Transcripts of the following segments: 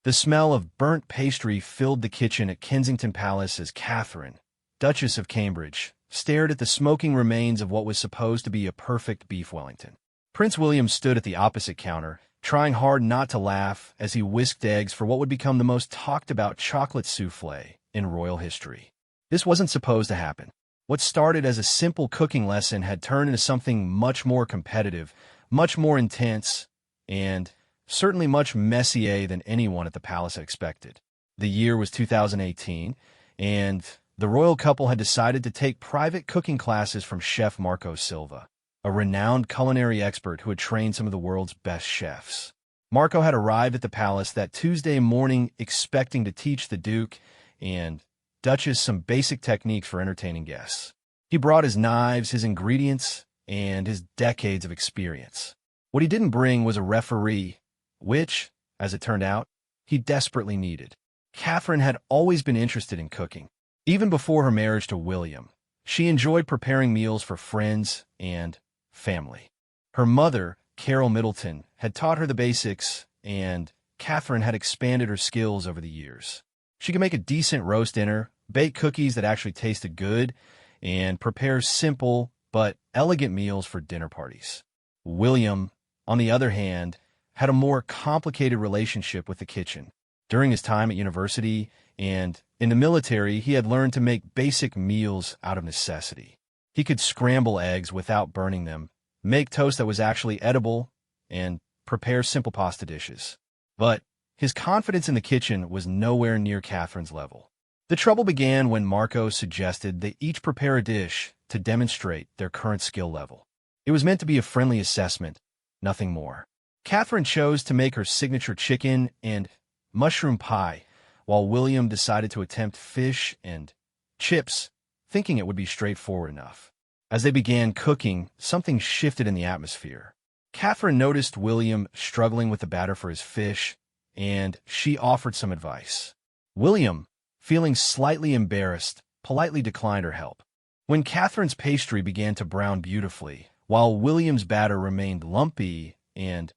The smell of burnt pastry filled the kitchen at Kensington Palace as Catherine, Duchess of Cambridge, stared at the smoking remains of what was supposed to be a perfect beef Wellington. Prince William stood at the opposite counter, trying hard not to laugh as he whisked eggs for what would become the most talked-about chocolate soufflé in royal history. This wasn't supposed to happen. What started as a simple cooking lesson had turned into something much more competitive, much more intense, and certainly much messier than anyone at the palace had expected. The year was 2018, and the royal couple had decided to take private cooking classes from Chef Marco Silva, a renowned culinary expert who had trained some of the world's best chefs. Marco had arrived at the palace that Tuesday morning expecting to teach the Duke and Duchess some basic techniques for entertaining guests. He brought his knives, his ingredients, and his decades of experience. What he didn't bring was a referee, which, as it turned out, he desperately needed. Catherine had always been interested in cooking. Even before her marriage to William, she enjoyed preparing meals for friends and family. Her mother, Carol Middleton, had taught her the basics, and Catherine had expanded her skills over the years. She could make a decent roast dinner, bake cookies that actually tasted good, and prepare simple but elegant meals for dinner parties. William, on the other hand, had a more complicated relationship with the kitchen. During his time at university and in the military, he had learned to make basic meals out of necessity. He could scramble eggs without burning them, make toast that was actually edible, and prepare simple pasta dishes. But his confidence in the kitchen was nowhere near Catherine's level. The trouble began when Marco suggested they each prepare a dish to demonstrate their current skill level. It was meant to be a friendly assessment, nothing more. Catherine chose to make her signature chicken and mushroom pie, while William decided to attempt fish and chips, thinking it would be straightforward enough. As they began cooking, something shifted in the atmosphere. Catherine noticed William struggling with the batter for his fish, and she offered some advice. William, feeling slightly embarrassed, politely declined her help. When Catherine's pastry began to brown beautifully, while William's batter remained lumpy and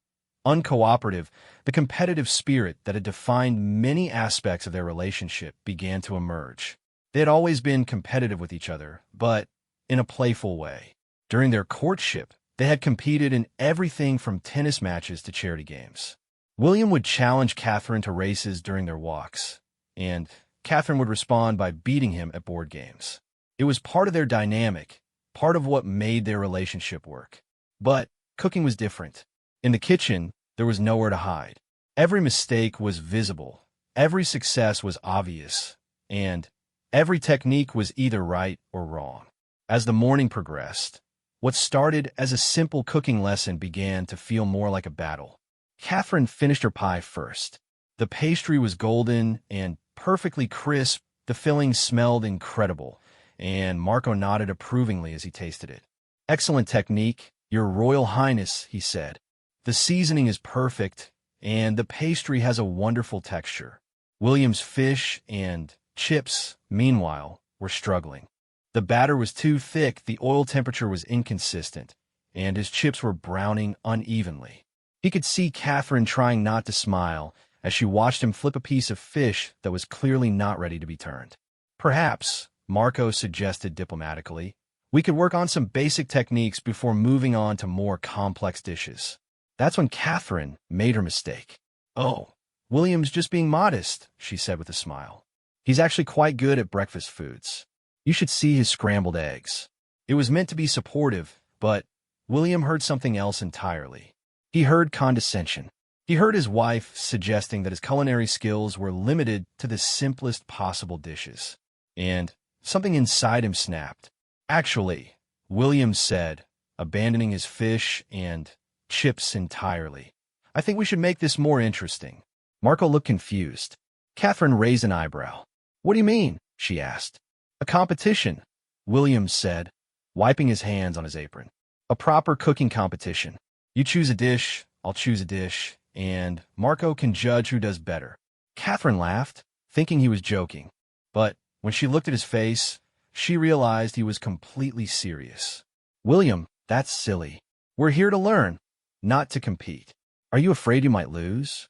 uncooperative, the competitive spirit that had defined many aspects of their relationship began to emerge. They had always been competitive with each other, but in a playful way. During their courtship, they had competed in everything from tennis matches to charity games. William would challenge Catherine to races during their walks, and Catherine would respond by beating him at board games. It was part of their dynamic, part of what made their relationship work. But cooking was different. In the kitchen, there was nowhere to hide. Every mistake was visible, every success was obvious, and every technique was either right or wrong. As the morning progressed, what started as a simple cooking lesson began to feel more like a battle. Catherine finished her pie first. The pastry was golden and perfectly crisp, the filling smelled incredible, and Marco nodded approvingly as he tasted it. "Excellent technique, Your Royal Highness," he said. "The seasoning is perfect, and the pastry has a wonderful texture." William's fish and chips, meanwhile, were struggling. The batter was too thick, the oil temperature was inconsistent, and his chips were browning unevenly. He could see Catherine trying not to smile as she watched him flip a piece of fish that was clearly not ready to be turned. "Perhaps," Marco suggested diplomatically, "we could work on some basic techniques before moving on to more complex dishes." That's when Catherine made her mistake. "Oh, William's just being modest," she said with a smile. "He's actually quite good at breakfast foods. You should see his scrambled eggs." It was meant to be supportive, but William heard something else entirely. He heard condescension. He heard his wife suggesting that his culinary skills were limited to the simplest possible dishes. And something inside him snapped. "Actually," William said, abandoning his fish and chips entirely, "I think we should make this more interesting." Marco looked confused. Catherine raised an eyebrow. "What do you mean?" she asked. "A competition," William said, wiping his hands on his apron. "A proper cooking competition. You choose a dish, I'll choose a dish, and Marco can judge who does better." Catherine laughed, thinking he was joking. But when she looked at his face, she realized he was completely serious. "William, that's silly. We're here to learn, not to compete. Are you afraid you might lose?"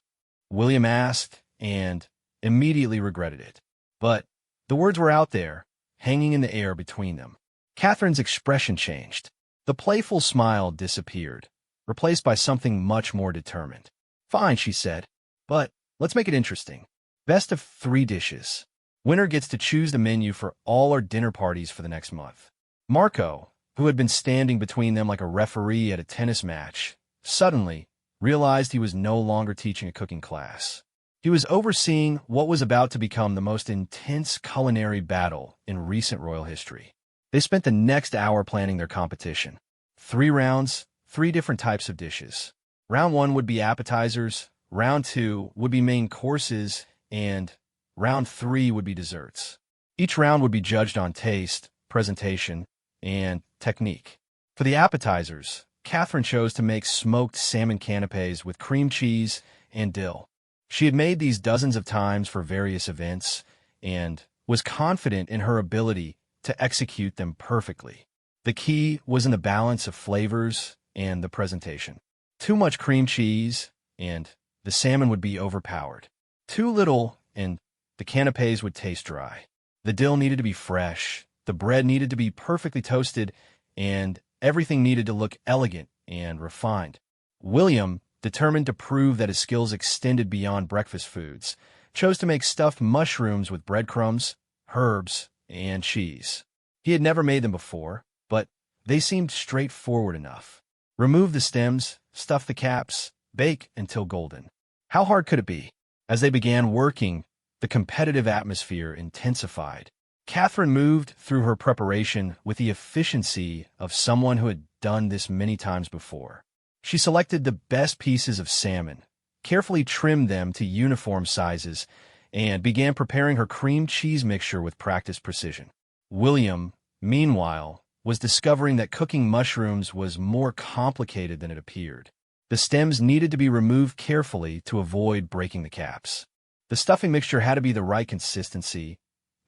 William asked, and immediately regretted it. But the words were out there, hanging in the air between them. Catherine's expression changed. The playful smile disappeared, replaced by something much more determined. "Fine," she said, "but let's make it interesting. Best of 3 dishes. Winner gets to choose the menu for all our dinner parties for the next month." Marco, who had been standing between them like a referee at a tennis match, suddenly realized he was no longer teaching a cooking class. He was overseeing what was about to become the most intense culinary battle in recent royal history. They spent the next hour planning their competition. 3 rounds, 3 different types of dishes. Round 1 would be appetizers, round 2 would be main courses, and round 3 would be desserts. Each round would be judged on taste, presentation, and technique. For the appetizers, Catherine chose to make smoked salmon canapes with cream cheese and dill. She had made these dozens of times for various events and was confident in her ability to execute them perfectly. The key was in the balance of flavors and the presentation. Too much cream cheese, and the salmon would be overpowered. Too little, and the canapes would taste dry. The dill needed to be fresh, the bread needed to be perfectly toasted, and everything needed to look elegant and refined. William, determined to prove that his skills extended beyond breakfast foods, chose to make stuffed mushrooms with breadcrumbs, herbs, and cheese. He had never made them before, but they seemed straightforward enough. Remove the stems, stuff the caps, bake until golden. How hard could it be? As they began working, the competitive atmosphere intensified. Catherine moved through her preparation with the efficiency of someone who had done this many times before. She selected the best pieces of salmon, carefully trimmed them to uniform sizes, and began preparing her cream cheese mixture with practiced precision. William, meanwhile, was discovering that cooking mushrooms was more complicated than it appeared. The stems needed to be removed carefully to avoid breaking the caps. The stuffing mixture had to be the right consistency,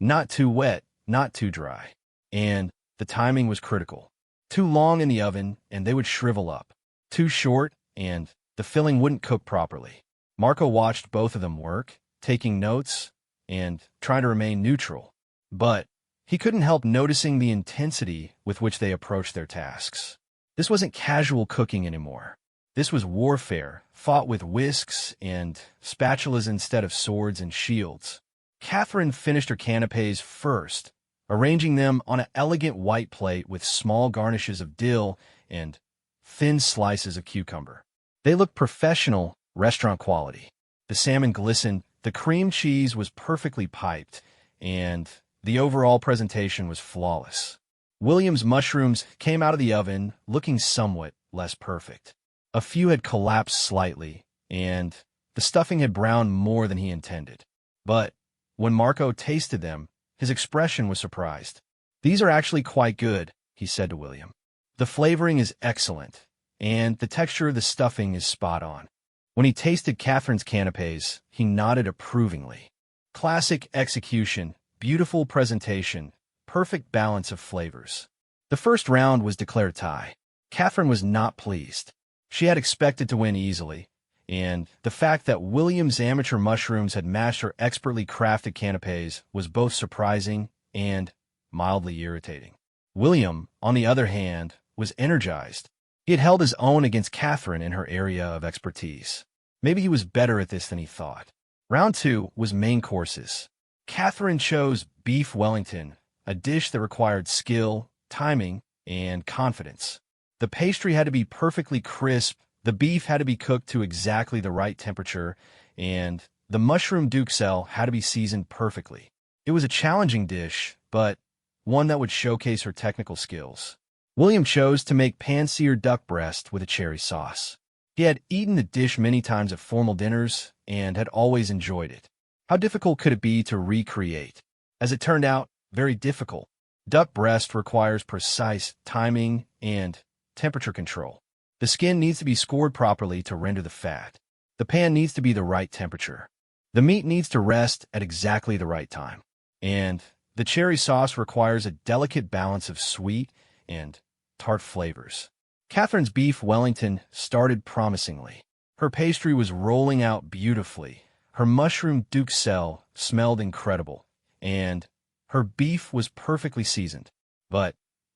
not too wet, not too dry. And the timing was critical. Too long in the oven, and they would shrivel up. Too short, and the filling wouldn't cook properly. Marco watched both of them work, taking notes and trying to remain neutral. But he couldn't help noticing the intensity with which they approached their tasks. This wasn't casual cooking anymore. This was warfare, fought with whisks and spatulas instead of swords and shields. Catherine finished her canapes first, arranging them on an elegant white plate with small garnishes of dill and thin slices of cucumber. They looked professional, restaurant quality. The salmon glistened, the cream cheese was perfectly piped, and the overall presentation was flawless. William's mushrooms came out of the oven looking somewhat less perfect. A few had collapsed slightly, and the stuffing had browned more than he intended. But when Marco tasted them, his expression was surprised. "These are actually quite good," he said to William. "The flavoring is excellent, and the texture of the stuffing is spot on." When he tasted Catherine's canapes, he nodded approvingly. Classic execution, beautiful presentation, perfect balance of flavors. The first round was declared a tie. Catherine was not pleased. She had expected to win easily, and the fact that William's amateur mushrooms had matched her expertly crafted canapes was both surprising and mildly irritating. William, on the other hand, was energized. He had held his own against Catherine in her area of expertise. Maybe he was better at this than he thought. Round 2 was main courses. Catherine chose beef Wellington, a dish that required skill, timing, and confidence. The pastry had to be perfectly crisp, the beef had to be cooked to exactly the right temperature, and the mushroom duxelle had to be seasoned perfectly. It was a challenging dish, but one that would showcase her technical skills. William chose to make pan-seared duck breast with a cherry sauce. He had eaten the dish many times at formal dinners and had always enjoyed it. How difficult could it be to recreate? As it turned out, very difficult. Duck breast requires precise timing and temperature control. The skin needs to be scored properly to render the fat. The pan needs to be the right temperature. The meat needs to rest at exactly the right time. And the cherry sauce requires a delicate balance of sweet and tart flavors. Catherine's beef Wellington started promisingly. Her pastry was rolling out beautifully, Her mushroom duxelle smelled incredible, and her beef was perfectly seasoned. But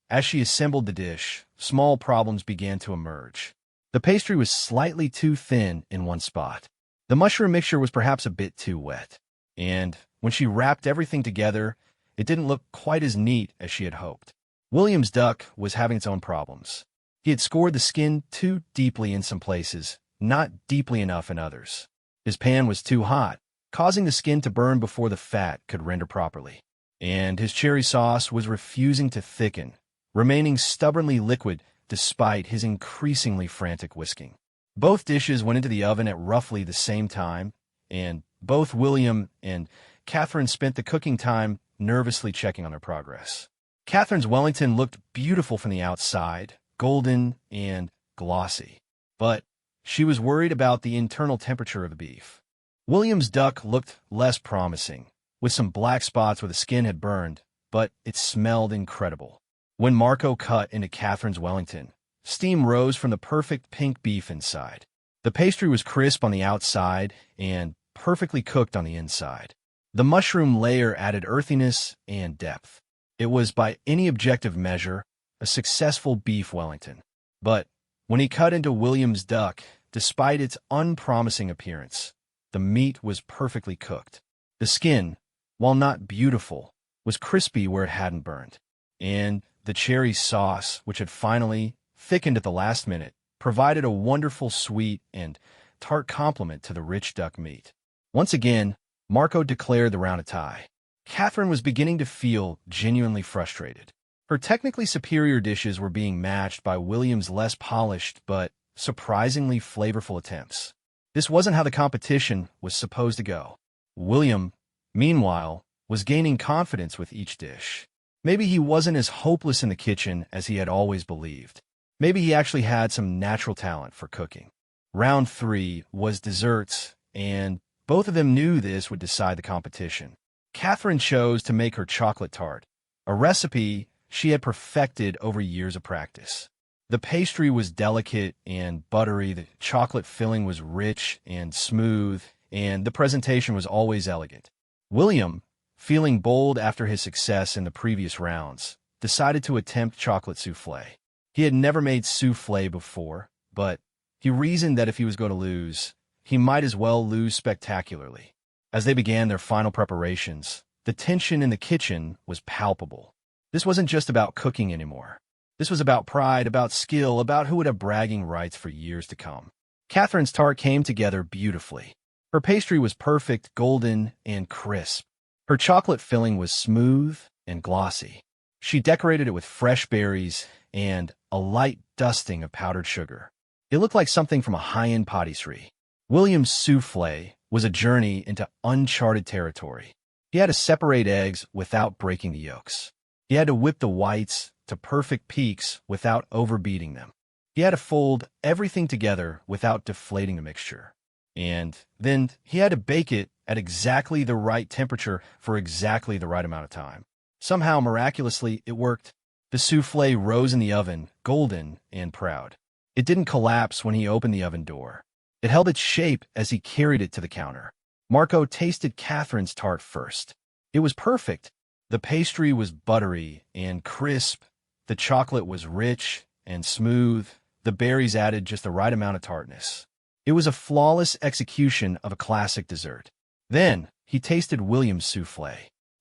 as she assembled the dish, small problems began to emerge. The pastry was slightly too thin in one spot. The mushroom mixture was perhaps a bit too wet. And when she wrapped everything together, it didn't look quite as neat as she had hoped. William's duck was having its own problems. He had scored the skin too deeply in some places, not deeply enough in others. His pan was too hot, causing the skin to burn before the fat could render properly. And his cherry sauce was refusing to thicken, remaining stubbornly liquid despite his increasingly frantic whisking. Both dishes went into the oven at roughly the same time, and both William and Catherine spent the cooking time nervously checking on their progress. Catherine's Wellington looked beautiful from the outside, golden and glossy, but she was worried about the internal temperature of the beef. William's duck looked less promising, with some black spots where the skin had burned, but it smelled incredible. When Marco cut into Catherine's Wellington, steam rose from the perfect pink beef inside. The pastry was crisp on the outside and perfectly cooked on the inside. The mushroom layer added earthiness and depth. It was, by any objective measure, a successful beef Wellington. But when he cut into William's duck, despite its unpromising appearance, the meat was perfectly cooked. The skin, while not beautiful, was crispy where it hadn't burned. And the cherry sauce, which had finally thickened at the last minute, provided a wonderful sweet and tart complement to the rich duck meat. Once again, Marco declared the round a tie. Catherine was beginning to feel genuinely frustrated. Her technically superior dishes were being matched by William's less polished but surprisingly flavorful attempts. This wasn't how the competition was supposed to go. William, meanwhile, was gaining confidence with each dish. Maybe he wasn't as hopeless in the kitchen as he had always believed. Maybe he actually had some natural talent for cooking. Round 3 was desserts, and both of them knew this would decide the competition. Catherine chose to make her chocolate tart, a recipe she had perfected over years of practice. The pastry was delicate and buttery, the chocolate filling was rich and smooth, and the presentation was always elegant. William, feeling bold after his success in the previous rounds, decided to attempt chocolate soufflé. He had never made soufflé before, but he reasoned that if he was going to lose, he might as well lose spectacularly. As they began their final preparations, the tension in the kitchen was palpable. This wasn't just about cooking anymore. This was about pride, about skill, about who would have bragging rights for years to come. Catherine's tart came together beautifully. Her pastry was perfect, golden, and crisp. Her chocolate filling was smooth and glossy. She decorated it with fresh berries and a light dusting of powdered sugar. It looked like something from a high-end patisserie. William's soufflé was a journey into uncharted territory. He had to separate eggs without breaking the yolks. He had to whip the whites to perfect peaks without overbeating them. He had to fold everything together without deflating the mixture. And then he had to bake it at exactly the right temperature for exactly the right amount of time. Somehow, miraculously, it worked. The soufflé rose in the oven, golden and proud. It didn't collapse when he opened the oven door. It held its shape as he carried it to the counter. Marco tasted Catherine's tart first. It was perfect. The pastry was buttery and crisp. The chocolate was rich and smooth. The berries added just the right amount of tartness. It was a flawless execution of a classic dessert. Then he tasted William's soufflé.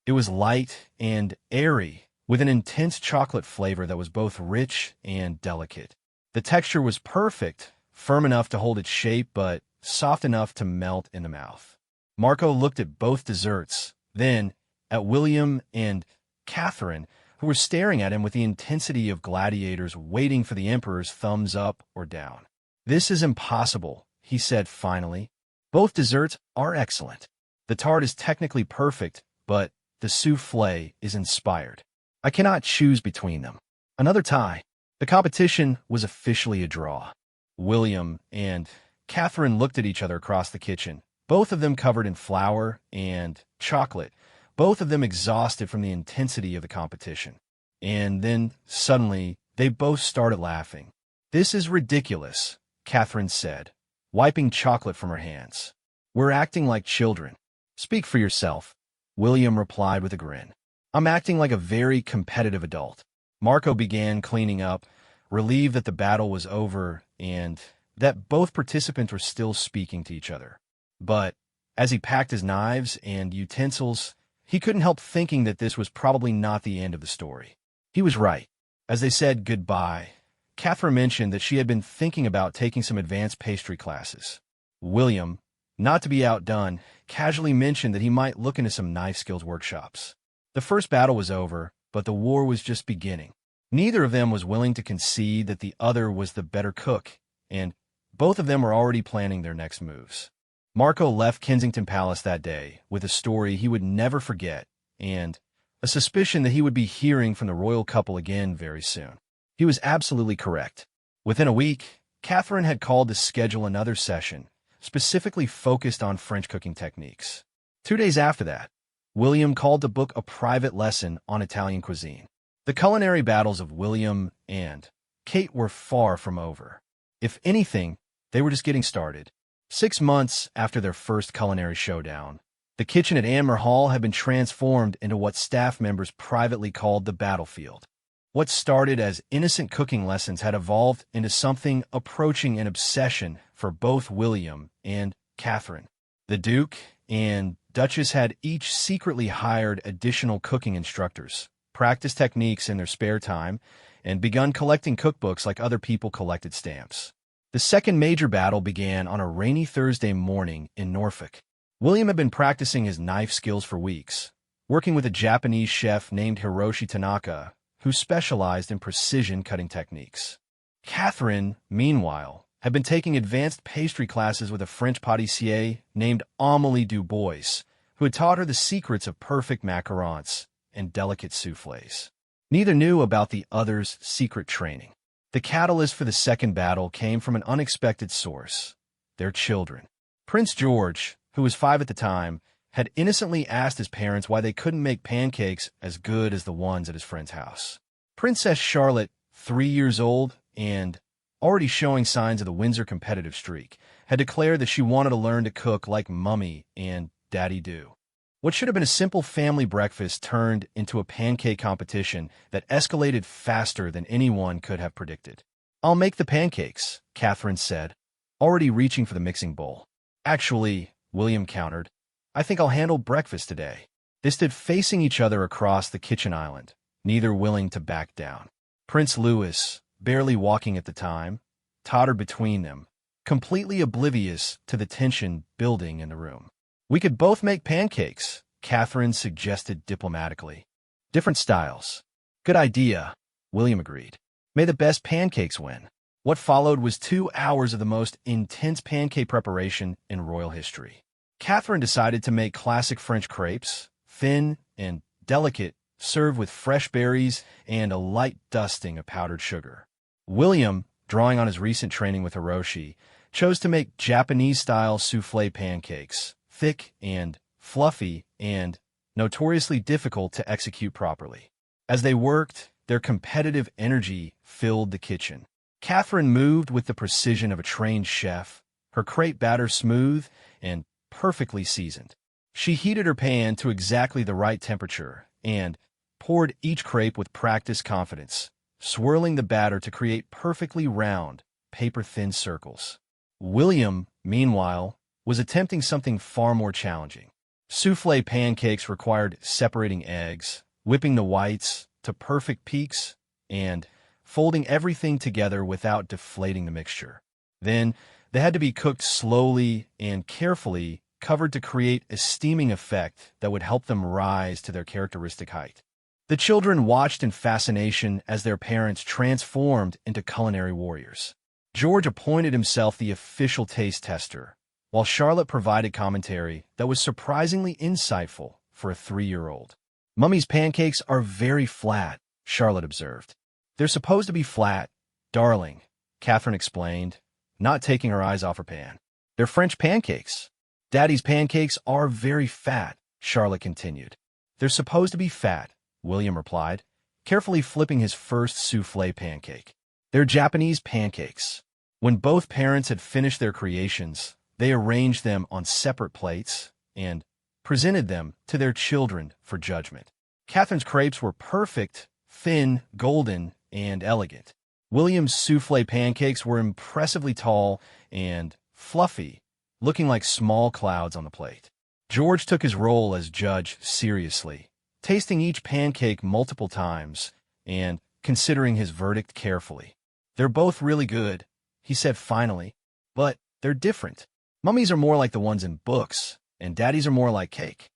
It was light and airy, with an intense chocolate flavor that was both rich and delicate. The texture was perfect, firm enough to hold its shape, but soft enough to melt in the mouth. Marco looked at both desserts, then at William and Catherine, who were staring at him with the intensity of gladiators waiting for the emperor's thumbs up or down. "This is impossible," he said finally. "Both desserts are excellent. The tart is technically perfect, but the soufflé is inspired. I cannot choose between them." Another tie. The competition was officially a draw. William and Catherine looked at each other across the kitchen, both of them covered in flour and chocolate, both of them exhausted from the intensity of the competition. And then, suddenly, they both started laughing. "This is ridiculous," Catherine said, wiping chocolate from her hands. We're acting like children. Speak for yourself, William replied with a grin. I'm acting like a very competitive adult. Marco began cleaning up, relieved that the battle was over and that both participants were still speaking to each other. But as he packed his knives and utensils, he couldn't help thinking that this was probably not the end of the story. He was right. As they said goodbye, Catherine mentioned that she had been thinking about taking some advanced pastry classes. William, not to be outdone, casually mentioned that he might look into some knife skills workshops. The first battle was over, but the war was just beginning. Neither of them was willing to concede that the other was the better cook, and both of them were already planning their next moves. Marco left Kensington Palace that day with a story he would never forget and a suspicion that he would be hearing from the royal couple again very soon. He was absolutely correct. Within a week, Catherine had called to schedule another session, specifically focused on French cooking techniques. 2 days after that, William called to book a private lesson on Italian cuisine. The culinary battles of William and Kate were far from over. If anything, they were just getting started. 6 months after their first culinary showdown, the kitchen at Anmer Hall had been transformed into what staff members privately called the battlefield. What started as innocent cooking lessons had evolved into something approaching an obsession for both William and Catherine. The Duke and Duchess had each secretly hired additional cooking instructors, practiced techniques in their spare time, and begun collecting cookbooks like other people collected stamps. The second major battle began on a rainy Thursday morning in Norfolk. William had been practicing his knife skills for weeks, working with a Japanese chef named Hiroshi Tanaka, who specialized in precision cutting techniques. Catherine, meanwhile, had been taking advanced pastry classes with a French pâtissier named Amélie Dubois, who had taught her the secrets of perfect macarons and delicate soufflés. Neither knew about the other's secret training. The catalyst for the second battle came from an unexpected source: their children. Prince George, who was 5 at the time, had innocently asked his parents why they couldn't make pancakes as good as the ones at his friend's house. Princess Charlotte, 3 years old and already showing signs of the Windsor competitive streak, had declared that she wanted to learn to cook like Mummy and Daddy do. What should have been a simple family breakfast turned into a pancake competition that escalated faster than anyone could have predicted. "I'll make the pancakes," Catherine said, already reaching for the mixing bowl. "Actually," William countered, "I think I'll handle breakfast today." They stood facing each other across the kitchen island, neither willing to back down. Prince Louis, barely walking at the time, tottered between them, completely oblivious to the tension building in the room. "We could both make pancakes," Catherine suggested diplomatically. "Different styles." "Good idea," William agreed. "May the best pancakes win." What followed was 2 hours of the most intense pancake preparation in royal history. Catherine decided to make classic French crepes, thin and delicate, served with fresh berries and a light dusting of powdered sugar. William, drawing on his recent training with Hiroshi, chose to make Japanese-style soufflé pancakes, thick and fluffy and notoriously difficult to execute properly. As they worked, their competitive energy filled the kitchen. Catherine moved with the precision of a trained chef, her crepe batter smooth and perfectly seasoned. She heated her pan to exactly the right temperature and poured each crepe with practiced confidence, swirling the batter to create perfectly round, paper-thin circles. William, meanwhile, was attempting something far more challenging. Soufflé pancakes required separating eggs, whipping the whites to perfect peaks, and folding everything together without deflating the mixture. Then, they had to be cooked slowly and carefully, covered to create a steaming effect that would help them rise to their characteristic height. The children watched in fascination as their parents transformed into culinary warriors. George appointed himself the official taste tester, while Charlotte provided commentary that was surprisingly insightful for a 3-year-old. "Mummy's pancakes are very flat," Charlotte observed. "They're supposed to be flat, darling," Catherine explained, not taking her eyes off her pan. "They're French pancakes." "Daddy's pancakes are very fat," Charlotte continued. "They're supposed to be fat," William replied, carefully flipping his first soufflé pancake. "They're Japanese pancakes." When both parents had finished their creations, They arranged them on separate plates and presented them to their children for judgment. Catherine's crepes were perfect, thin, golden, and elegant. William's soufflé pancakes were impressively tall and fluffy, looking like small clouds on the plate. George took his role as judge seriously, tasting each pancake multiple times and considering his verdict carefully. "They're both really good," he said finally, "but they're different. Mummies are more like the ones in books, and daddies are more like cake."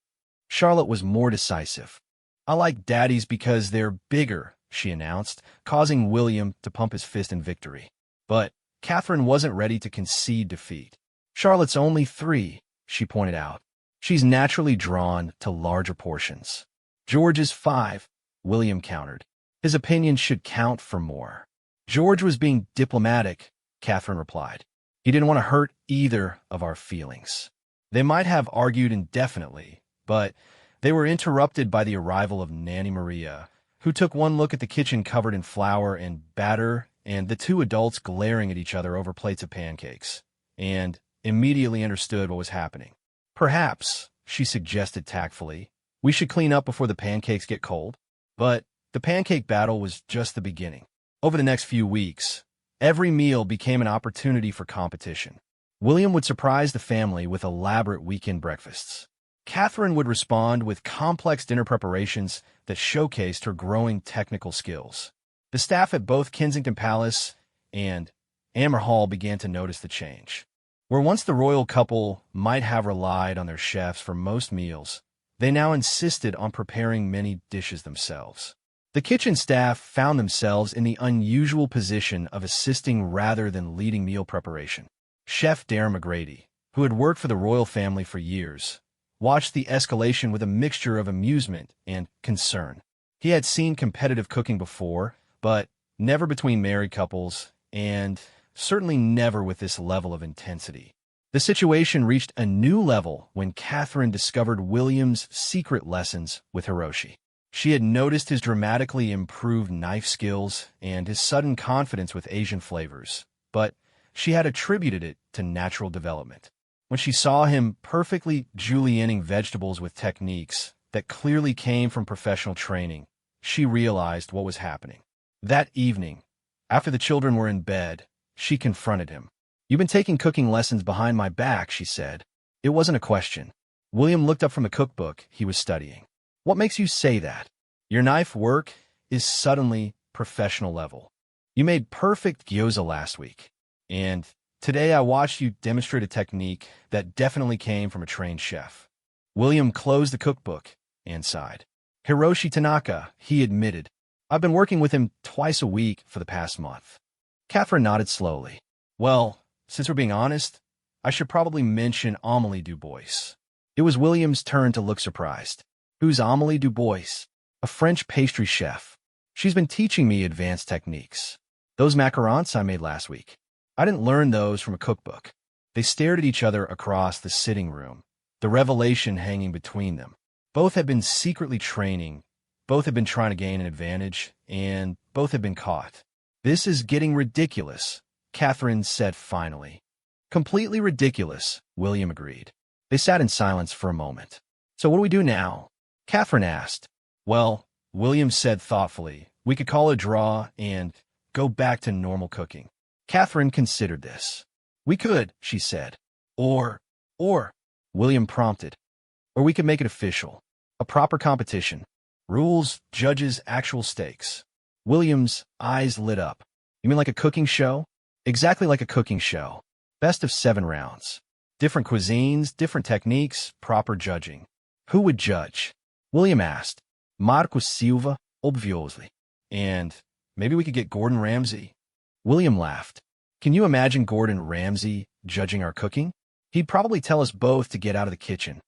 Charlotte was more decisive. "I like daddies because they're bigger," she announced, causing William to pump his fist in victory. But Catherine wasn't ready to concede defeat. "Charlotte's only 3, she pointed out. "She's naturally drawn to larger portions." "George is 5, William countered. "His opinion should count for more." "George was being diplomatic," Catherine replied. "He didn't want to hurt either of our feelings." They might have argued indefinitely, but they were interrupted by the arrival of Nanny Maria, who took one look at the kitchen covered in flour and batter and the 2 adults glaring at each other over plates of pancakes, and immediately understood what was happening. "Perhaps," she suggested tactfully, "we should clean up before the pancakes get cold." But the pancake battle was just the beginning. Over the next few weeks, every meal became an opportunity for competition. William would surprise the family with elaborate weekend breakfasts. Catherine would respond with complex dinner preparations that showcased her growing technical skills. The staff at both Kensington Palace and Amer Hall began to notice the change. Where once the royal couple might have relied on their chefs for most meals, they now insisted on preparing many dishes themselves. The kitchen staff found themselves in the unusual position of assisting rather than leading meal preparation. Chef Darren McGrady, who had worked for the royal family for years, watched the escalation with a mixture of amusement and concern. He had seen competitive cooking before, but never between married couples, and certainly never with this level of intensity. The situation reached a new level when Catherine discovered William's secret lessons with Hiroshi. She had noticed his dramatically improved knife skills and his sudden confidence with Asian flavors, but she had attributed it to natural development. When she saw him perfectly julienning vegetables with techniques that clearly came from professional training, she realized what was happening. That evening, after the children were in bed, she confronted him. "You've been taking cooking lessons behind my back," she said. It wasn't a question. William looked up from the cookbook he was studying. "What makes you say that? Your knife work is suddenly professional level. You made perfect gyoza last week, and today I watched you demonstrate a technique that definitely came from a trained chef." William closed the cookbook and sighed. "Hiroshi Tanaka," he admitted. "I've been working with him twice a week for the past month." Catherine nodded slowly. "Well, since we're being honest, I should probably mention Amélie Dubois." It was William's turn to look surprised. "Who's Amélie Dubois?" "A French pastry chef. She's been teaching me advanced techniques. Those macarons I made last week, I didn't learn those from a cookbook." They stared at each other across the sitting room, the revelation hanging between them. Both had been secretly training, both had been trying to gain an advantage, and both had been caught. "This is getting ridiculous," Catherine said finally. "Completely ridiculous," William agreed. They sat in silence for a moment. "So what do we do now?" Catherine asked. "Well," William said thoughtfully, "we could call a draw and go back to normal cooking." Catherine considered this. "We could," she said. Or, William prompted. "Or we could make it official. A proper competition. Rules, judges, actual stakes." William's eyes lit up. "You mean like a cooking show?" "Exactly like a cooking show. Best of 7 rounds. Different cuisines, different techniques, proper judging." "Who would judge?" William asked. "Marco Silva, obviously. And maybe we could get Gordon Ramsay." William laughed. "Can you imagine Gordon Ramsay judging our cooking? He'd probably tell us both to get out of the kitchen."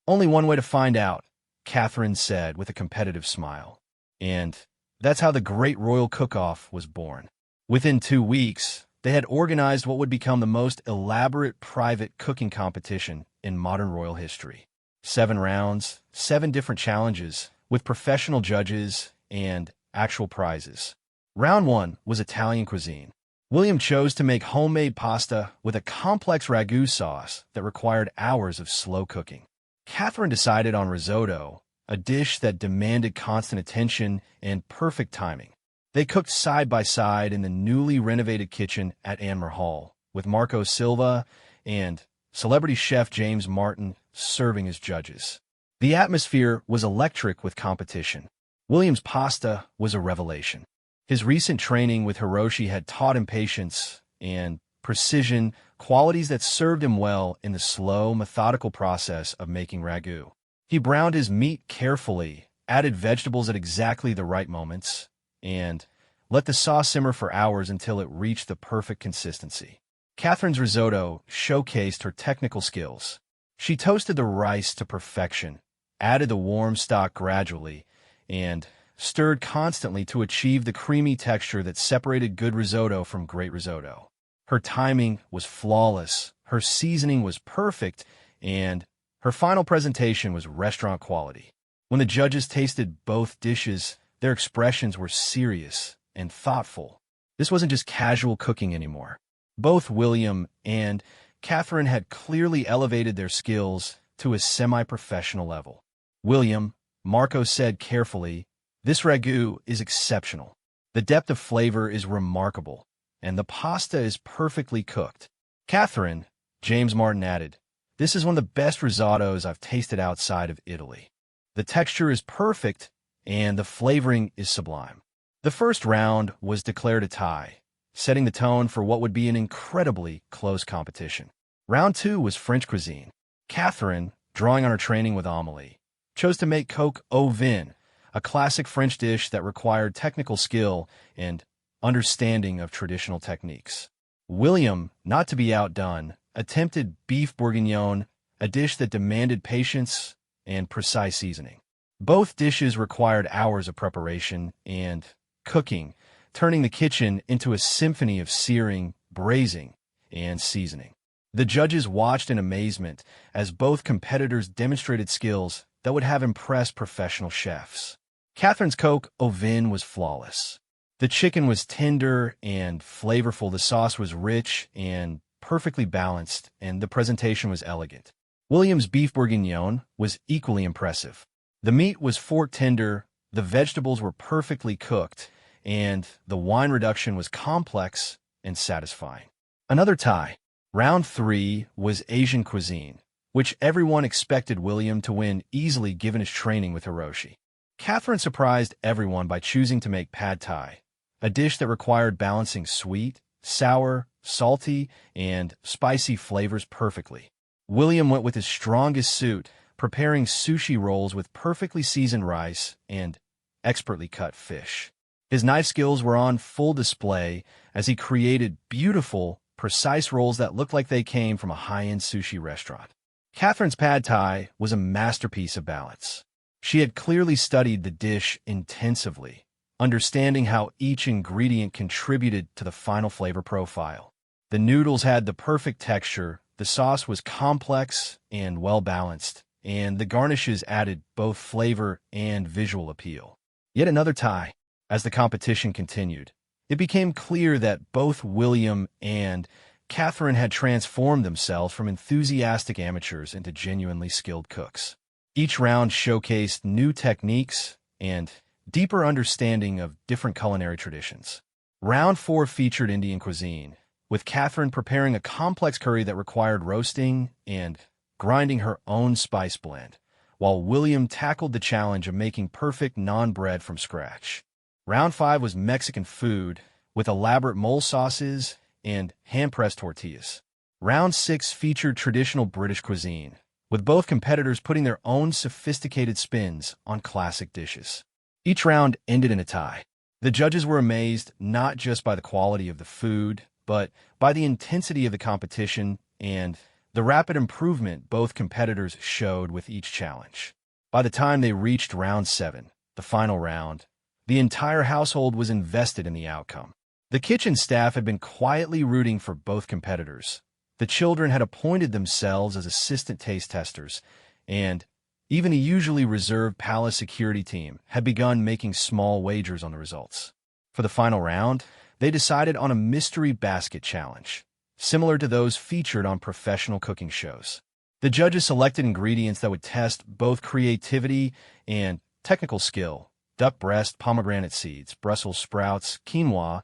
"Only one way to find out," Catherine said with a competitive smile. And that's how the Great Royal Cook-Off was born. Within 2 weeks, they had organized what would become the most elaborate private cooking competition in modern royal history. 7 rounds, 7 different challenges, with professional judges and actual prizes. Round 1 was Italian cuisine. William chose to make homemade pasta with a complex ragu sauce that required hours of slow cooking. Catherine decided on risotto, a dish that demanded constant attention and perfect timing. They cooked side by side in the newly renovated kitchen at Anmer Hall, with Marco Silva and celebrity chef James Martin serving as judges. The atmosphere was electric with competition. William's pasta was a revelation. His recent training with Hiroshi had taught him patience and precision, qualities that served him well in the slow, methodical process of making ragu. He browned his meat carefully, added vegetables at exactly the right moments, and let the sauce simmer for hours until it reached the perfect consistency. Catherine's risotto showcased her technical skills. She toasted the rice to perfection, added the warm stock gradually, and stirred constantly to achieve the creamy texture that separated good risotto from great risotto. Her timing was flawless, her seasoning was perfect, and her final presentation was restaurant quality. When the judges tasted both dishes, their expressions were serious and thoughtful. This wasn't just casual cooking anymore. Both William and Catherine had clearly elevated their skills to a semi-professional level. William, Marco said carefully, "This ragu is exceptional. The depth of flavor is remarkable, and the pasta is perfectly cooked." Catherine, James Martin added, "This is one of the best risottos I've tasted outside of Italy. The texture is perfect, and the flavoring is sublime." The first round was declared a tie, setting the tone for what would be an incredibly close competition. Round 2 was French cuisine. Catherine, drawing on her training with Amélie, chose to make coq au vin, a classic French dish that required technical skill and understanding of traditional techniques. William, not to be outdone, attempted beef bourguignon, a dish that demanded patience and precise seasoning. Both dishes required hours of preparation and cooking, turning the kitchen into a symphony of searing, braising, and seasoning. The judges watched in amazement as both competitors demonstrated skills that would have impressed professional chefs. Catherine's coq au vin was flawless. The chicken was tender and flavorful, the sauce was rich and perfectly balanced, and the presentation was elegant. William's beef bourguignon was equally impressive. The meat was fork tender, the vegetables were perfectly cooked, and the wine reduction was complex and satisfying. Another tie. Round 3 was Asian cuisine, which everyone expected William to win easily given his training with Hiroshi. Catherine surprised everyone by choosing to make pad thai, a dish that required balancing sweet, sour, salty, and spicy flavors perfectly. William went with his strongest suit, preparing sushi rolls with perfectly seasoned rice and expertly cut fish. His knife skills were on full display as he created beautiful, precise rolls that looked like they came from a high-end sushi restaurant. Catherine's pad thai was a masterpiece of balance. She had clearly studied the dish intensively, understanding how each ingredient contributed to the final flavor profile. The noodles had the perfect texture, the sauce was complex and well-balanced, and the garnishes added both flavor and visual appeal. Yet another tie. As the competition continued, it became clear that both William and Catherine had transformed themselves from enthusiastic amateurs into genuinely skilled cooks. Each round showcased new techniques and deeper understanding of different culinary traditions. Round 4 featured Indian cuisine, with Catherine preparing a complex curry that required roasting and grinding her own spice blend, while William tackled the challenge of making perfect naan bread from scratch. Round 5 was Mexican food, with elaborate mole sauces and hand-pressed tortillas. Round 6 featured traditional British cuisine, with both competitors putting their own sophisticated spins on classic dishes. Each round ended in a tie. The judges were amazed not just by the quality of the food, but by the intensity of the competition and the rapid improvement both competitors showed with each challenge. By the time they reached round 7, the final round, the entire household was invested in the outcome. The kitchen staff had been quietly rooting for both competitors. The children had appointed themselves as assistant taste testers, and even a usually reserved palace security team had begun making small wagers on the results. For the final round, They decided on a mystery basket challenge, similar to those featured on professional cooking shows. The judges selected ingredients that would test both creativity and technical skill: duck breast, pomegranate seeds, Brussels sprouts, quinoa,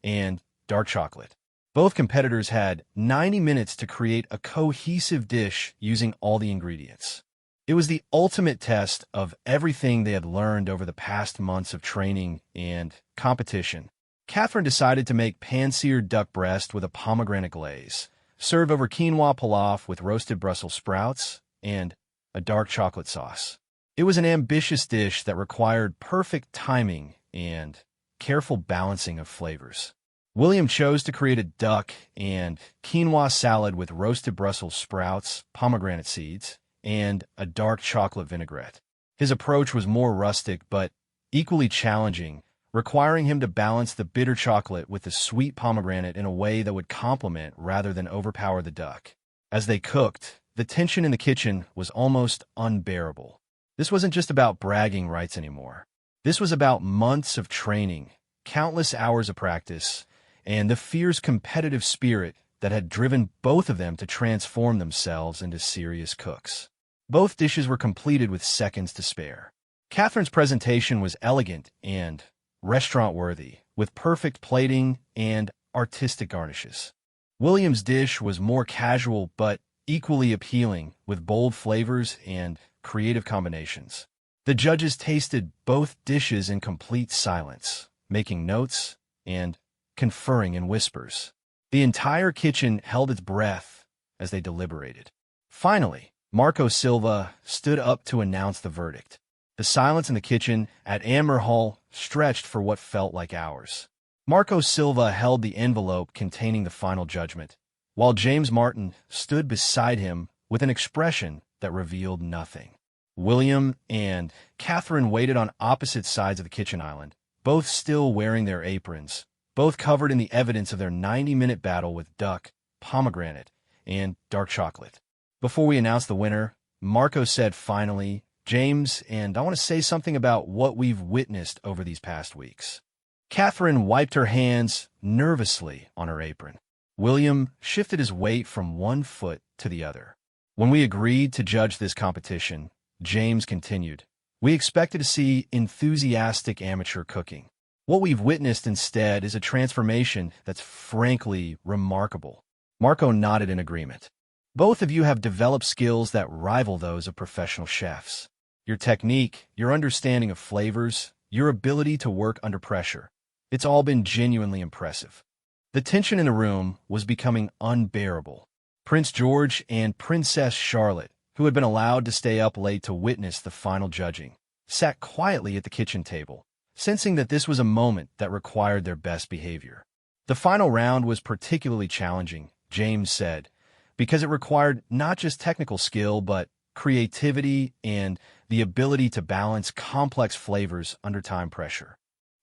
and dark chocolate. Both competitors had 90 minutes to create a cohesive dish using all the ingredients. It was the ultimate test of everything they had learned over the past months of training and competition. Catherine decided to make pan-seared duck breast with a pomegranate glaze, serve over quinoa pilaf with roasted Brussels sprouts, and a dark chocolate sauce. It was an ambitious dish that required perfect timing and careful balancing of flavors. William chose to create a duck and quinoa salad with roasted Brussels sprouts, pomegranate seeds, and a dark chocolate vinaigrette. His approach was more rustic but equally challenging, requiring him to balance the bitter chocolate with the sweet pomegranate in a way that would complement rather than overpower the duck. As they cooked, the tension in the kitchen was almost unbearable. This wasn't just about bragging rights anymore. This was about months of training, countless hours of practice, and the fierce competitive spirit that had driven both of them to transform themselves into serious cooks. Both dishes were completed with seconds to spare. Catherine's presentation was elegant and restaurant-worthy, with perfect plating and artistic garnishes. William's dish was more casual but equally appealing, with bold flavors and creative combinations. The judges tasted both dishes in complete silence, making notes and conferring in whispers. The entire kitchen held its breath as they deliberated. Finally, Marco Silva stood up to announce the verdict. The silence in the kitchen at Amber Hall stretched for what felt like hours. Marco Silva held the envelope containing the final judgment, while James Martin stood beside him with an expression that revealed nothing. William and Catherine waited on opposite sides of the kitchen island, both still wearing their aprons, both covered in the evidence of their 90-minute battle with duck, pomegranate, and dark chocolate. Before we announced the winner, Marco said finally, "James, and I want to say something about what we've witnessed over these past weeks." Catherine wiped her hands nervously on her apron. William shifted his weight from one foot to the other. "When we agreed to judge this competition," James continued, "we expected to see enthusiastic amateur cooking. What we've witnessed instead is a transformation that's frankly remarkable." Marco nodded in agreement. "Both of you have developed skills that rival those of professional chefs. Your technique, your understanding of flavors, your ability to work under pressure, it's all been genuinely impressive." The tension in the room was becoming unbearable. Prince George and Princess Charlotte, who had been allowed to stay up late to witness the final judging, sat quietly at the kitchen table, sensing that this was a moment that required their best behavior. The final round was particularly challenging, James said, because it required not just technical skill, but creativity and the ability to balance complex flavors under time pressure.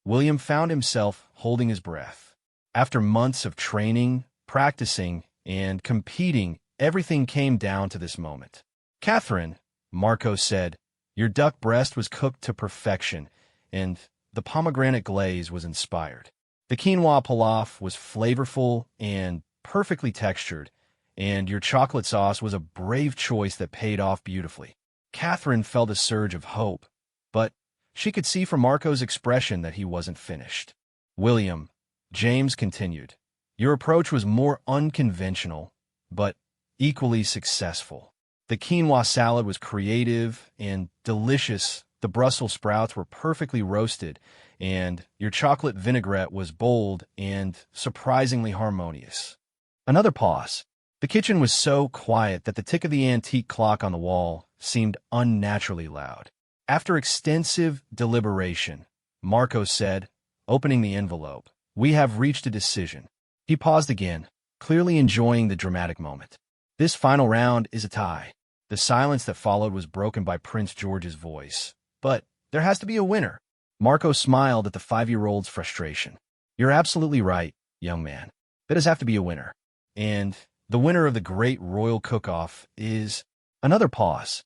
William found himself holding his breath. After months of training, practicing, and competing, everything came down to this moment. "Catherine," Marco said, "your duck breast was cooked to perfection, and the pomegranate glaze was inspired. The quinoa pilaf was flavorful and perfectly textured, and your chocolate sauce was a brave choice that paid off beautifully." Catherine felt a surge of hope, but she could see from Marco's expression that he wasn't finished. "William," James continued, "your approach was more unconventional, but equally successful. The quinoa salad was creative and delicious, the Brussels sprouts were perfectly roasted, and your chocolate vinaigrette was bold and surprisingly harmonious." Another pause. The kitchen was so quiet that the tick of the antique clock on the wall seemed unnaturally loud. After extensive deliberation, Marco said, opening the envelope, "We have reached a decision." He paused again, clearly enjoying the dramatic moment. "This final round is a tie." The silence that followed was broken by Prince George's voice. "But there has to be a winner." Marco smiled at the 5-year-old's frustration. "You're absolutely right, young man. There does have to be a winner. And the winner of the great royal cook-off is..." Another pause.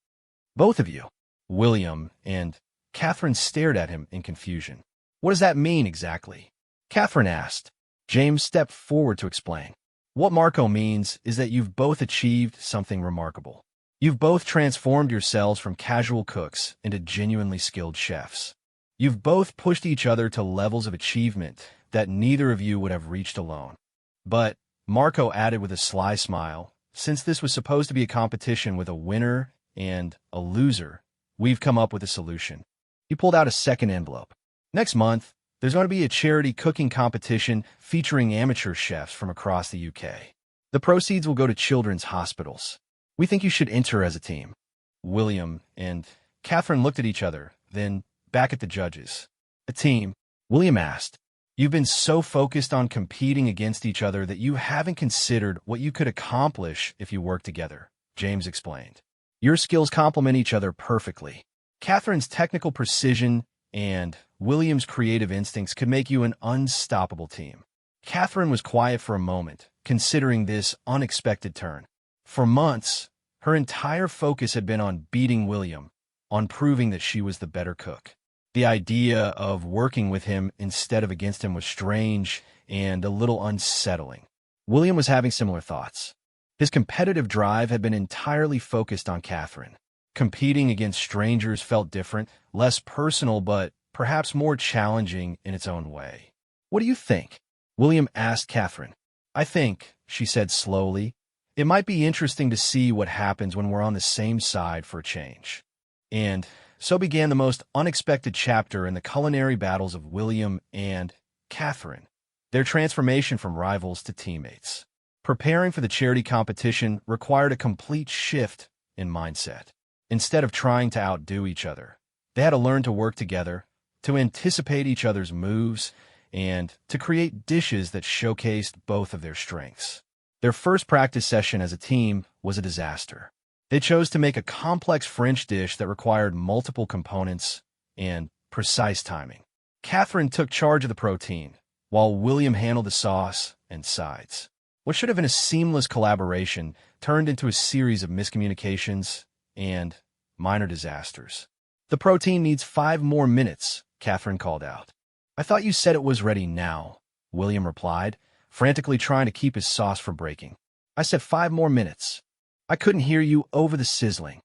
"Both of you." William and Catherine stared at him in confusion. "What does that mean exactly?" Catherine asked. James stepped forward to explain. What Marco means is that you've both achieved something remarkable. You've both transformed yourselves from casual cooks into genuinely skilled chefs. You've both pushed each other to levels of achievement that neither of you would have reached alone. But, Marco added with a sly smile, since this was supposed to be a competition with a winner and a loser, we've come up with a solution. He pulled out a second envelope. Next month, there's going to be a charity cooking competition featuring amateur chefs from across the UK. The proceeds will go to children's hospitals. We think you should enter as a team. William and Catherine looked at each other, then back at the judges. A team? William asked. You've been so focused on competing against each other that you haven't considered what you could accomplish if you worked together, James explained. Your skills complement each other perfectly. Catherine's technical precision and William's creative instincts could make you an unstoppable team. Catherine was quiet for a moment, considering this unexpected turn. For months, her entire focus had been on beating William, on proving that she was the better cook. The idea of working with him instead of against him was strange and a little unsettling. William was having similar thoughts. His competitive drive had been entirely focused on Catherine. Competing against strangers felt different, less personal, but perhaps more challenging in its own way. What do you think? William asked Catherine. I think, she said slowly, it might be interesting to see what happens when we're on the same side for a change. And so began the most unexpected chapter in the culinary battles of William and Catherine, their transformation from rivals to teammates. Preparing for the charity competition required a complete shift in mindset. Instead of trying to outdo each other, they had to learn to work together, to anticipate each other's moves, and to create dishes that showcased both of their strengths. Their first practice session as a team was a disaster. They chose to make a complex French dish that required multiple components and precise timing. Catherine took charge of the protein, while William handled the sauce and sides. What should have been a seamless collaboration turned into a series of miscommunications and minor disasters. The protein needs 5 more minutes, Catherine called out. I thought you said it was ready now, William replied, frantically trying to keep his sauce from breaking. I said 5 more minutes. I couldn't hear you over the sizzling.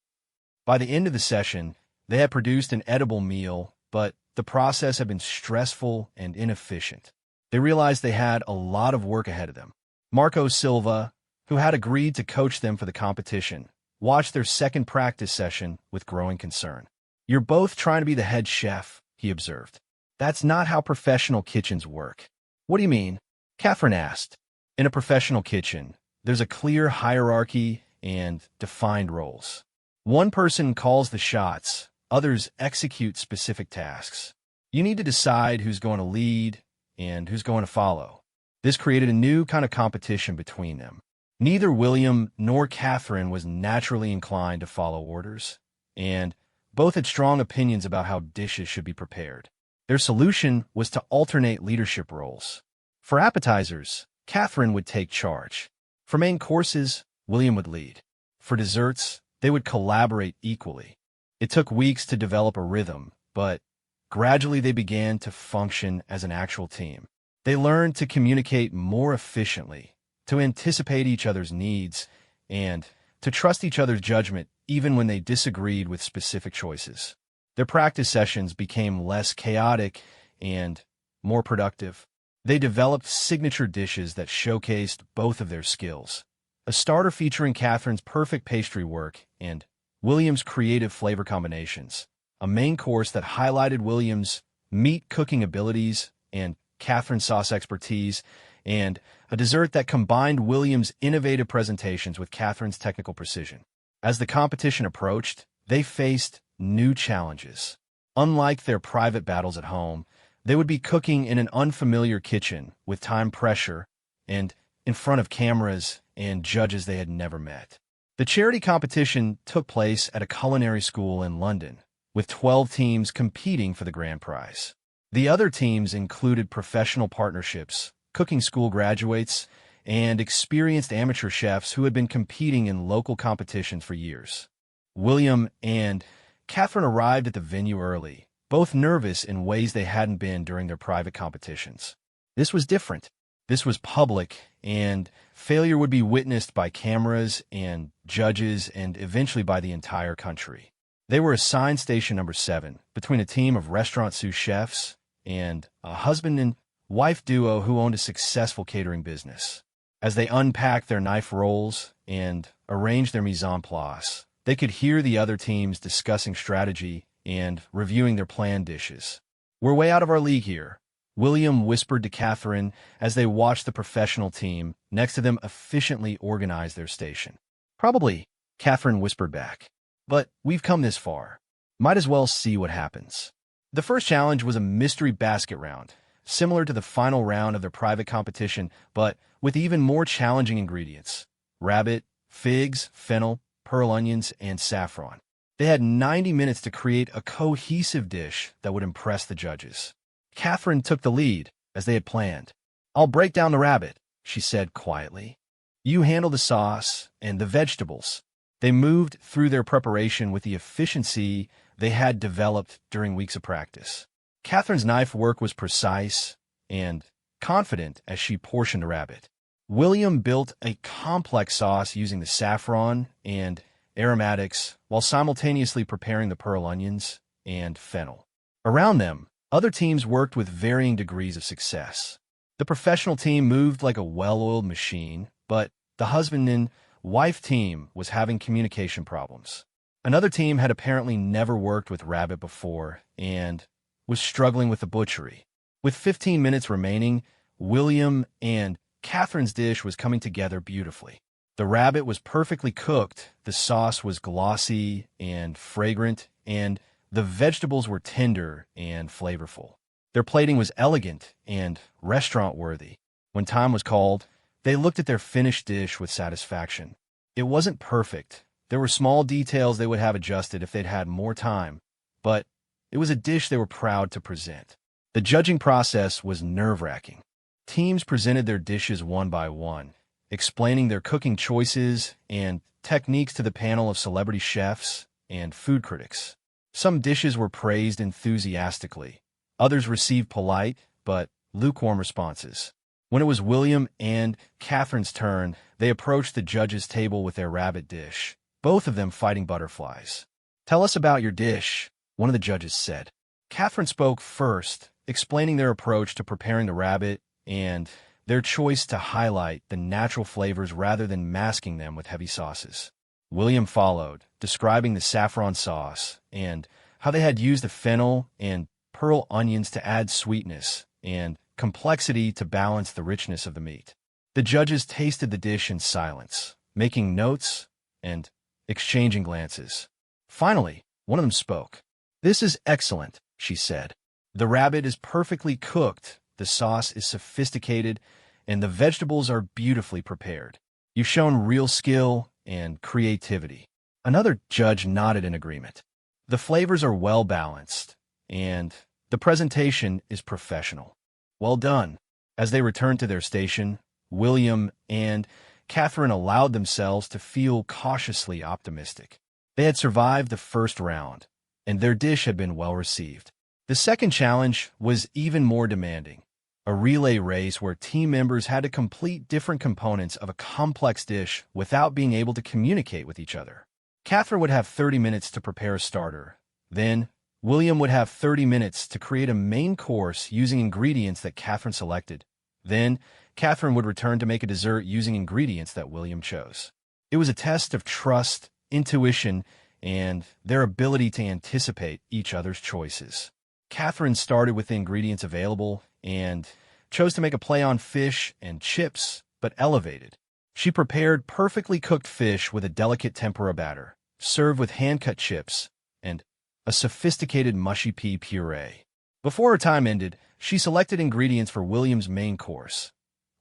By the end of the session, they had produced an edible meal, but the process had been stressful and inefficient. They realized they had a lot of work ahead of them. Marco Silva, who had agreed to coach them for the competition, watched their second practice session with growing concern. You're both trying to be the head chef, he observed. That's not how professional kitchens work. What do you mean? Catherine asked. In a professional kitchen, there's a clear hierarchy and defined roles. One person calls the shots, others execute specific tasks. You need to decide who's going to lead and who's going to follow. This created a new kind of competition between them. Neither William nor Catherine was naturally inclined to follow orders, and both had strong opinions about how dishes should be prepared. Their solution was to alternate leadership roles. For appetizers, Catherine would take charge. For main courses, William would lead. For desserts, they would collaborate equally. It took weeks to develop a rhythm, but gradually they began to function as an actual team. They learned to communicate more efficiently, to anticipate each other's needs, and to trust each other's judgment even when they disagreed with specific choices. Their practice sessions became less chaotic and more productive. They developed signature dishes that showcased both of their skills. A starter featuring Catherine's perfect pastry work and William's creative flavor combinations. A main course that highlighted William's meat cooking abilities and Catherine's sauce expertise, and a dessert that combined William's innovative presentations with Catherine's technical precision. As the competition approached, they faced new challenges. Unlike their private battles at home, they would be cooking in an unfamiliar kitchen with time pressure and in front of cameras and judges they had never met. The charity competition took place at a culinary school in London, with 12 teams competing for the grand prize. The other teams included professional partnerships, cooking school graduates, and experienced amateur chefs who had been competing in local competitions for years. William and Catherine arrived at the venue early, both nervous in ways they hadn't been during their private competitions. This was different. This was public, and failure would be witnessed by cameras and judges and eventually by the entire country. They were assigned station number 7, between a team of restaurant sous chefs and a husband and wife duo who owned a successful catering business. As they unpacked their knife rolls and arranged their mise en place, they could hear the other teams discussing strategy and reviewing their planned dishes. "We're way out of our league here," William whispered to Catherine as they watched the professional team next to them efficiently organize their station. "Probably," Catherine whispered back. "But we've come this far. Might as well see what happens." The first challenge was a mystery basket round, similar to the final round of their private competition, but with even more challenging ingredients: rabbit, figs, fennel, pearl onions, and saffron. They had 90 minutes to create a cohesive dish that would impress the judges. Catherine took the lead, as they had planned. "I'll break down the rabbit," she said quietly. "You handle the sauce and the vegetables." They moved through their preparation with the efficiency they had developed during weeks of practice. Catherine's knife work was precise and confident as she portioned the rabbit. William built a complex sauce using the saffron and aromatics while simultaneously preparing the pearl onions and fennel. Around them, other teams worked with varying degrees of success. The professional team moved like a well-oiled machine, but the husband and wife team was having communication problems. Another team had apparently never worked with rabbit before and was struggling with the butchery. With 15 minutes remaining, William and Catherine's dish was coming together beautifully. The rabbit was perfectly cooked, the sauce was glossy and fragrant, and the vegetables were tender and flavorful. Their plating was elegant and restaurant-worthy. When time was called, they looked at their finished dish with satisfaction. It wasn't perfect. There were small details they would have adjusted if they'd had more time, but it was a dish they were proud to present. The judging process was nerve-wracking. Teams presented their dishes one by one, explaining their cooking choices and techniques to the panel of celebrity chefs and food critics. Some dishes were praised enthusiastically. Others received polite but lukewarm responses. When it was William and Catherine's turn, they approached the judges' table with their rabbit dish, both of them fighting butterflies. "Tell us about your dish," one of the judges said. Catherine spoke first, explaining their approach to preparing the rabbit and their choice to highlight the natural flavors rather than masking them with heavy sauces. William followed, describing the saffron sauce and how they had used the fennel and pearl onions to add sweetness and complexity to balance the richness of the meat. The judges tasted the dish in silence, making notes and exchanging glances. Finally, one of them spoke. "This is excellent," she said. "The rabbit is perfectly cooked, the sauce is sophisticated, and the vegetables are beautifully prepared. You've shown real skill and creativity." Another judge nodded in agreement. "The flavors are well balanced, and the presentation is professional. Well done." As they returned to their station, William and Catherine allowed themselves to feel cautiously optimistic. They had survived the first round, and their dish had been well received. The second challenge was even more demanding, a relay race where team members had to complete different components of a complex dish without being able to communicate with each other. Catherine would have 30 minutes to prepare a starter. Then, William would have 30 minutes to create a main course using ingredients that Catherine selected. Then, Catherine would return to make a dessert using ingredients that William chose. It was a test of trust, intuition, and their ability to anticipate each other's choices. Catherine started with the ingredients available and chose to make a play on fish and chips, but elevated. She prepared perfectly cooked fish with a delicate tempura batter, served with hand-cut chips, and a sophisticated mushy pea puree. Before her time ended, she selected ingredients for William's main course: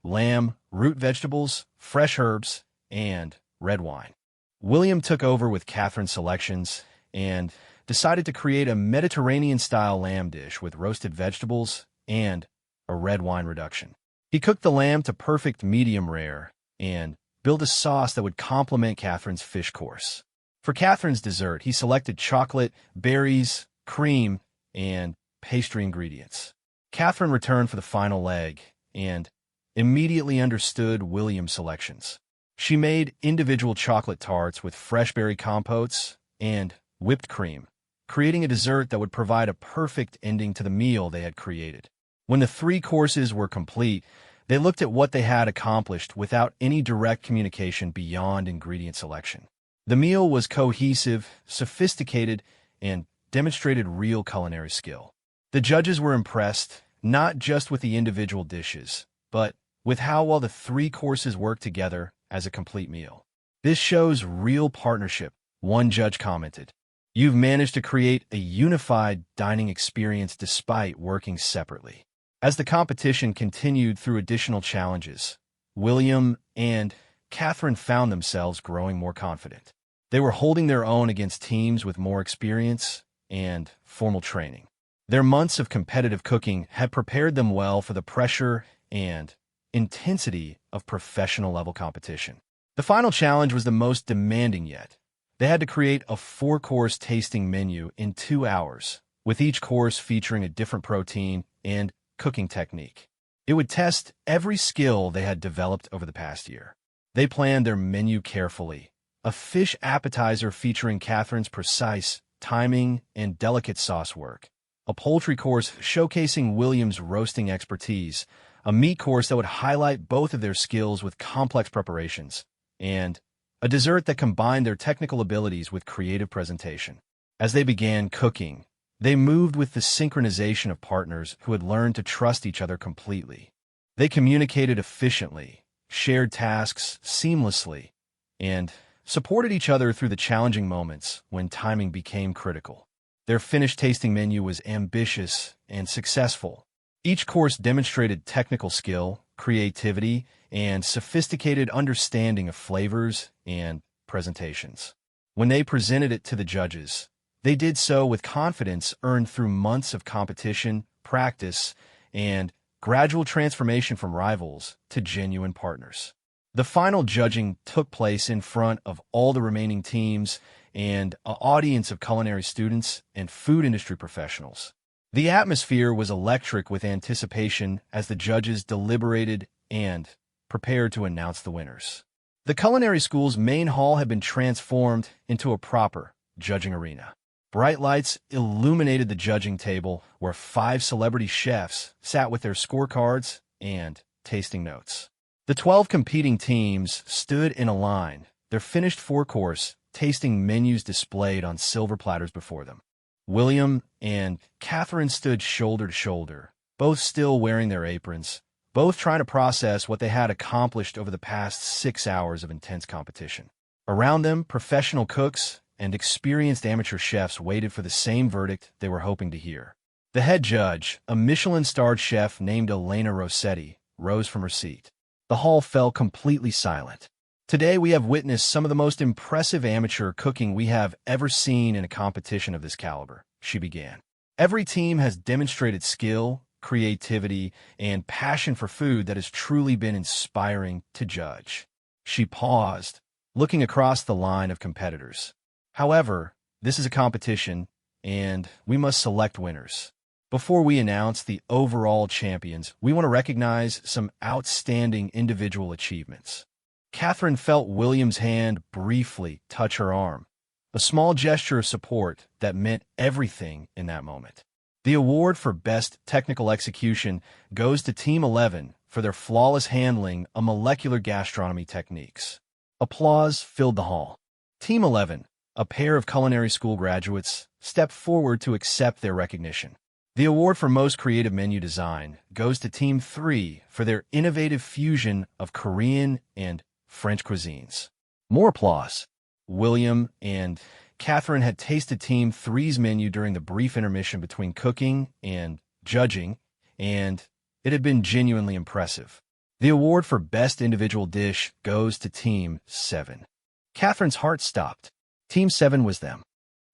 lamb, root vegetables, fresh herbs, and red wine. William took over with Catherine's selections and decided to create a Mediterranean-style lamb dish with roasted vegetables and a red wine reduction. He cooked the lamb to perfect medium rare and built a sauce that would complement Catherine's fish course. For Catherine's dessert, he selected chocolate, berries, cream, and pastry ingredients. Catherine returned for the final leg, and immediately understood William's selections. She made individual chocolate tarts with fresh berry compotes and whipped cream, creating a dessert that would provide a perfect ending to the meal they had created. When the 3 courses were complete, they looked at what they had accomplished without any direct communication beyond ingredient selection. The meal was cohesive, sophisticated, and demonstrated real culinary skill. The judges were impressed, not just with the individual dishes, but with how well the 3 courses worked together as a complete meal. "This shows real partnership," one judge commented. "You've managed to create a unified dining experience despite working separately." As the competition continued through additional challenges, William and Catherine found themselves growing more confident. They were holding their own against teams with more experience and formal training. Their months of competitive cooking had prepared them well for the pressure and intensity of professional-level competition. The final challenge was the most demanding yet. They had to create a 4-course tasting menu in 2 hours, with each course featuring a different protein and cooking technique. It would test every skill they had developed over the past year. They planned their menu carefully. A fish appetizer featuring Catherine's precise timing and delicate sauce work. A poultry course showcasing William's roasting expertise. A meat course that would highlight both of their skills with complex preparations. And a dessert that combined their technical abilities with creative presentation. As they began cooking, they moved with the synchronization of partners who had learned to trust each other completely. They communicated efficiently, shared tasks seamlessly, and supported each other through the challenging moments when timing became critical. Their finished tasting menu was ambitious and successful. Each course demonstrated technical skill, creativity, and sophisticated understanding of flavors and presentations. When they presented it to the judges, they did so with confidence earned through months of competition, practice, and gradual transformation from rivals to genuine partners. The final judging took place in front of all the remaining teams and an audience of culinary students and food industry professionals. The atmosphere was electric with anticipation as the judges deliberated and prepared to announce the winners. The culinary school's main hall had been transformed into a proper judging arena. Bright lights illuminated the judging table where 5 celebrity chefs sat with their scorecards and tasting notes. The 12 competing teams stood in a line, their finished 4-course tasting menus displayed on silver platters before them. William and Catherine stood shoulder to shoulder, both still wearing their aprons, both trying to process what they had accomplished over the past 6 hours of intense competition. Around them, professional cooks and experienced amateur chefs waited for the same verdict they were hoping to hear. The head judge, a Michelin-starred chef named Elena Rossetti, rose from her seat. The hall fell completely silent. "Today we have witnessed some of the most impressive amateur cooking we have ever seen in a competition of this caliber," she began. "Every team has demonstrated skill, creativity, and passion for food that has truly been inspiring to judge." She paused, looking across the line of competitors. "However, this is a competition, and we must select winners. Before we announce the overall champions, we want to recognize some outstanding individual achievements." Catherine felt William's hand briefly touch her arm, a small gesture of support that meant everything in that moment. The award for Best Technical Execution goes to Team 11 for their flawless handling of molecular gastronomy techniques. Applause filled the hall. Team 11, a pair of culinary school graduates, stepped forward to accept their recognition. The award for Most Creative Menu Design goes to Team 3 for their innovative fusion of Korean and French cuisines. More applause. William and Catherine had tasted Team 3's menu during the brief intermission between cooking and judging, and it had been genuinely impressive. The award for Best Individual Dish goes to Team 7. Catherine's heart stopped. Team 7 was them.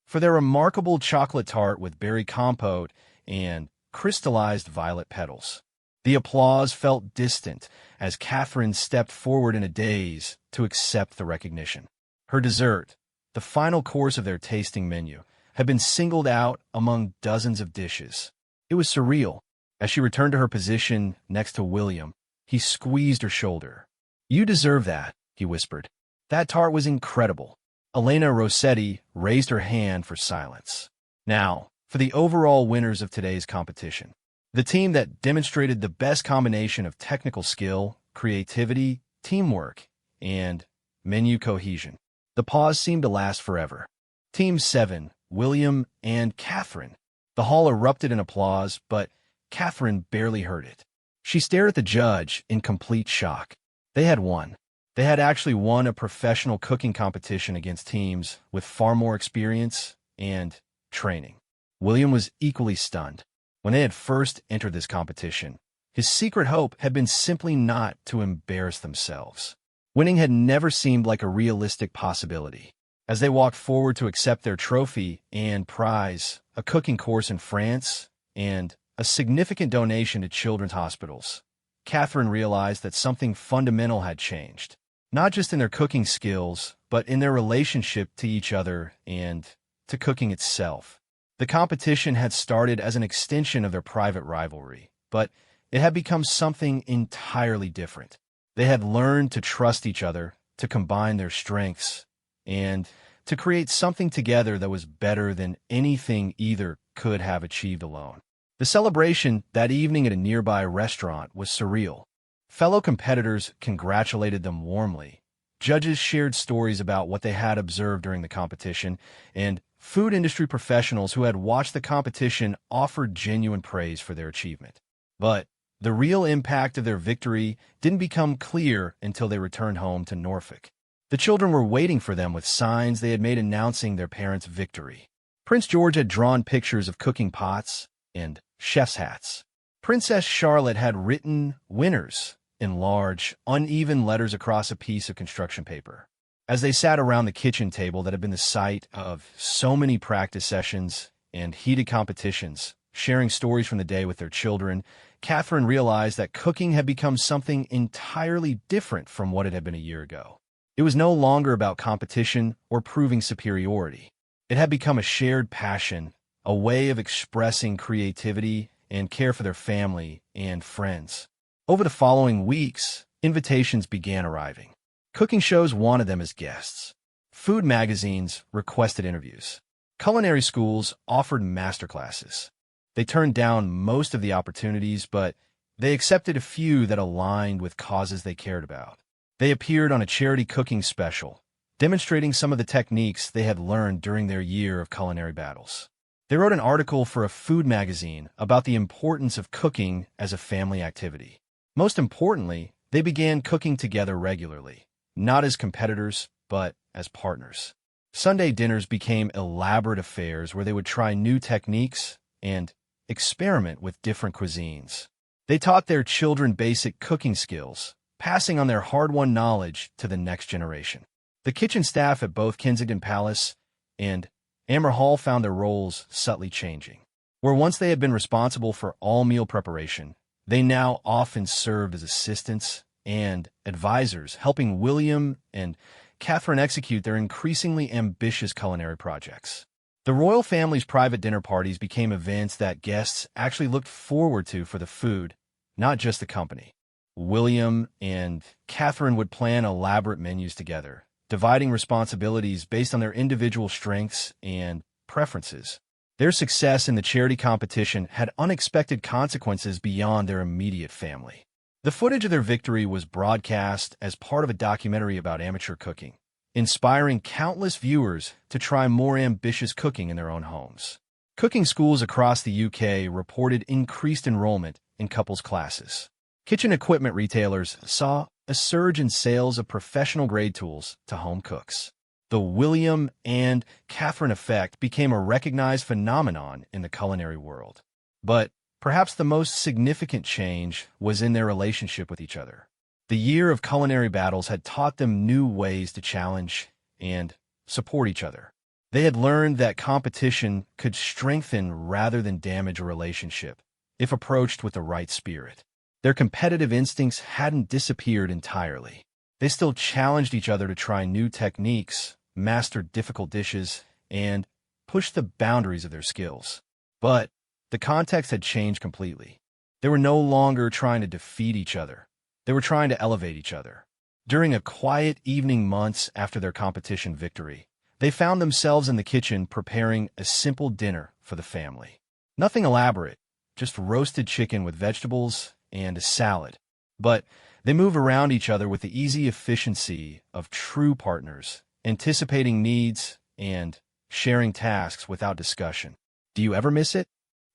For their remarkable chocolate tart with berry compote and crystallized violet petals. The applause felt distant as Catherine stepped forward in a daze to accept the recognition. Her dessert, the final course of their tasting menu, had been singled out among dozens of dishes. It was surreal. As she returned to her position next to William, He squeezed her shoulder. "You deserve that," he whispered. "That tart was incredible." Elena Rossetti raised her hand for silence. Now, for the overall winners of today's competition. The team that demonstrated the best combination of technical skill, creativity, teamwork, and menu cohesion. The pause seemed to last forever. Team 7, William and Catherine. The hall erupted in applause, but Catherine barely heard it. She stared at the judge in complete shock. They had won. They had actually won a professional cooking competition against teams with far more experience and training. William was equally stunned. When they had first entered this competition, his secret hope had been simply not to embarrass themselves. Winning had never seemed like a realistic possibility. As they walked forward to accept their trophy and prize, a cooking course in France, and a significant donation to children's hospitals, Catherine realized that something fundamental had changed. Not just in their cooking skills, but in their relationship to each other and to cooking itself. The competition had started as an extension of their private rivalry, but it had become something entirely different. They had learned to trust each other, to combine their strengths, and to create something together that was better than anything either could have achieved alone. The celebration that evening at a nearby restaurant was surreal. Fellow competitors congratulated them warmly. Judges shared stories about what they had observed during the competition, and food industry professionals who had watched the competition offered genuine praise for their achievement. But the real impact of their victory didn't become clear until they returned home to Norfolk. The children were waiting for them with signs they had made announcing their parents' victory. Prince George had drawn pictures of cooking pots and chef's hats. Princess Charlotte had written "winners" in large, uneven letters across a piece of construction paper. As they sat around the kitchen table that had been the site of so many practice sessions and heated competitions, sharing stories from the day with their children, Catherine realized that cooking had become something entirely different from what it had been a year ago. It was no longer about competition or proving superiority. It had become a shared passion, a way of expressing creativity and care for their family and friends. Over the following weeks, invitations began arriving. Cooking shows wanted them as guests. Food magazines requested interviews. Culinary schools offered masterclasses. They turned down most of the opportunities, but they accepted a few that aligned with causes they cared about. They appeared on a charity cooking special, demonstrating some of the techniques they had learned during their year of culinary battles. They wrote an article for a food magazine about the importance of cooking as a family activity. Most importantly, they began cooking together regularly, not as competitors, but as partners. Sunday dinners became elaborate affairs where they would try new techniques and experiment with different cuisines. They taught their children basic cooking skills, passing on their hard-won knowledge to the next generation. The kitchen staff at both Kensington Palace and Amber Hall found their roles subtly changing. Where once they had been responsible for all meal preparation, they now often served as assistants and advisors, helping William and Catherine execute their increasingly ambitious culinary projects. The royal family's private dinner parties became events that guests actually looked forward to for the food, not just the company. William and Catherine would plan elaborate menus together, dividing responsibilities based on their individual strengths and preferences. Their success in the charity competition had unexpected consequences beyond their immediate family. The footage of their victory was broadcast as part of a documentary about amateur cooking, inspiring countless viewers to try more ambitious cooking in their own homes. Cooking schools across the UK reported increased enrollment in couples classes. Kitchen equipment retailers saw a surge in sales of professional-grade tools to home cooks. The William and Catherine effect became a recognized phenomenon in the culinary world. But perhaps the most significant change was in their relationship with each other. The year of culinary battles had taught them new ways to challenge and support each other. They had learned that competition could strengthen rather than damage a relationship if approached with the right spirit. Their competitive instincts hadn't disappeared entirely. They still challenged each other to try new techniques, master difficult dishes, and push the boundaries of their skills. But the context had changed completely. They were no longer trying to defeat each other. They were trying to elevate each other. During a quiet evening months after their competition victory, they found themselves in the kitchen preparing a simple dinner for the family. Nothing elaborate, just roasted chicken with vegetables and a salad. But they move around each other with the easy efficiency of true partners, anticipating needs and sharing tasks without discussion. "Do you ever miss it?"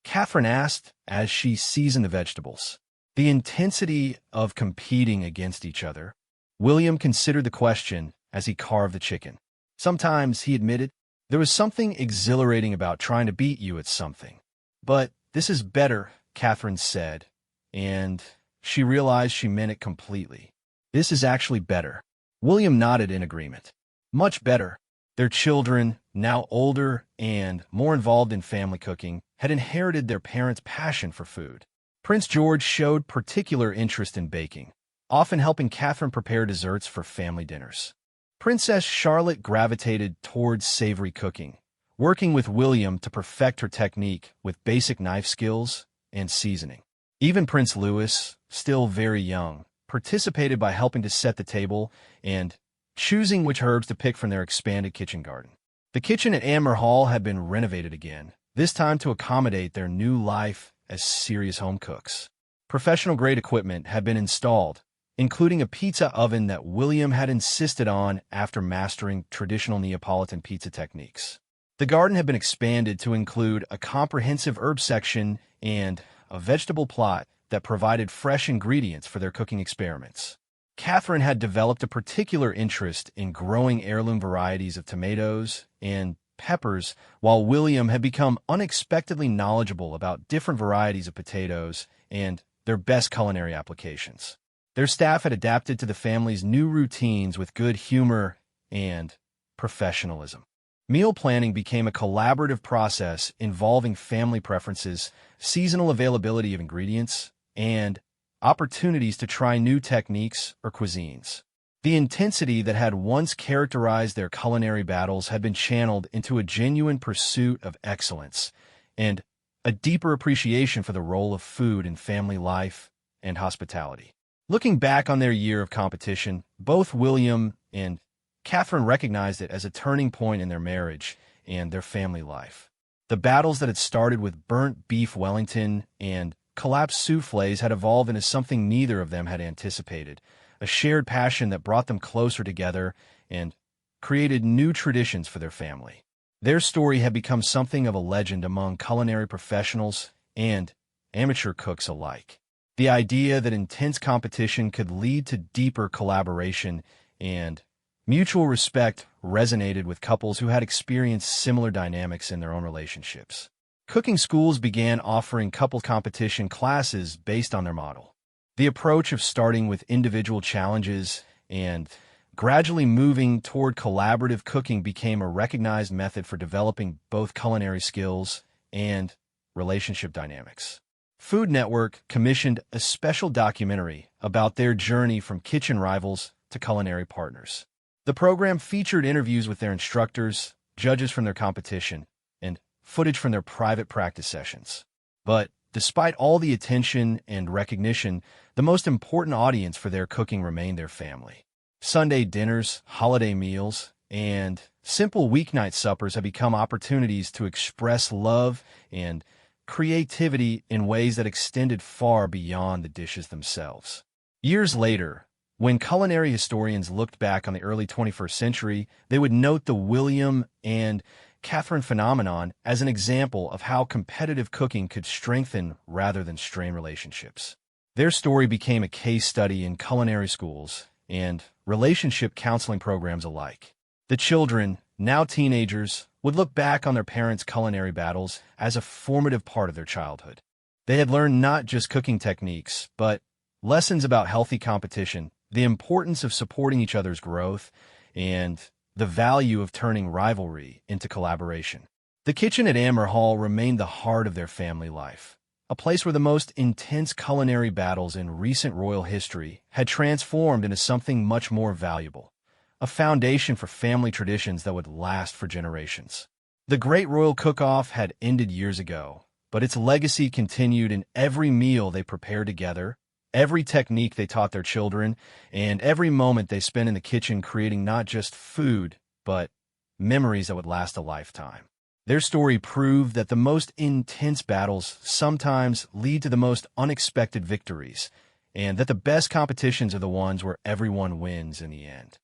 Catherine asked as she seasoned the vegetables. The intensity of competing against each other. William considered the question as he carved the chicken. Sometimes, he admitted, there was something exhilarating about trying to beat you at something. "But this is better," Catherine said, and she realized she meant it completely. "This is actually better." William nodded in agreement. Much better. Their children, now older and more involved in family cooking, had inherited their parents' passion for food. Prince George showed particular interest in baking, often helping Catherine prepare desserts for family dinners. Princess Charlotte gravitated towards savory cooking, working with William to perfect her technique with basic knife skills and seasoning. Even Prince Louis, still very young, participated by helping to set the table and choosing which herbs to pick from their expanded kitchen garden. The kitchen at Amer Hall had been renovated again, this time to accommodate their new life as serious home cooks. Professional-grade equipment had been installed, including a pizza oven that William had insisted on after mastering traditional Neapolitan pizza techniques. The garden had been expanded to include a comprehensive herb section and a vegetable plot that provided fresh ingredients for their cooking experiments. Catherine had developed a particular interest in growing heirloom varieties of tomatoes and peppers, while William had become unexpectedly knowledgeable about different varieties of potatoes and their best culinary applications. Their staff had adapted to the family's new routines with good humor and professionalism. Meal planning became a collaborative process involving family preferences, seasonal availability of ingredients, and opportunities to try new techniques or cuisines. The intensity that had once characterized their culinary battles had been channeled into a genuine pursuit of excellence and a deeper appreciation for the role of food in family life and hospitality. Looking back on their year of competition, both William and Catherine recognized it as a turning point in their marriage and their family life. The battles that had started with burnt beef Wellington and collapsed soufflés had evolved into something neither of them had anticipated, a shared passion that brought them closer together and created new traditions for their family. Their story had become something of a legend among culinary professionals and amateur cooks alike. The idea that intense competition could lead to deeper collaboration and mutual respect resonated with couples who had experienced similar dynamics in their own relationships. Cooking schools began offering couple competition classes based on their model. The approach of starting with individual challenges and gradually moving toward collaborative cooking became a recognized method for developing both culinary skills and relationship dynamics. Food Network commissioned a special documentary about their journey from kitchen rivals to culinary partners. The program featured interviews with their instructors, judges from their competition, and footage from their private practice sessions. But despite all the attention and recognition, the most important audience for their cooking remained their family. Sunday dinners, holiday meals, and simple weeknight suppers have become opportunities to express love and creativity in ways that extended far beyond the dishes themselves. Years later, when culinary historians looked back on the early 21st century, they would note the William and Catherine phenomenon as an example of how competitive cooking could strengthen rather than strain relationships. Their story became a case study in culinary schools and relationship counseling programs alike. The children, now teenagers, would look back on their parents' culinary battles as a formative part of their childhood. They had learned not just cooking techniques, but lessons about healthy competition, the importance of supporting each other's growth, and the value of turning rivalry into collaboration. The kitchen at Amer Hall remained the heart of their family life, a place where the most intense culinary battles in recent royal history had transformed into something much more valuable, a foundation for family traditions that would last for generations. The Great Royal Cook-Off had ended years ago, but its legacy continued in every meal they prepared together, every technique they taught their children, and every moment they spent in the kitchen creating not just food, but memories that would last a lifetime. Their story proved that the most intense battles sometimes lead to the most unexpected victories, and that the best competitions are the ones where everyone wins in the end.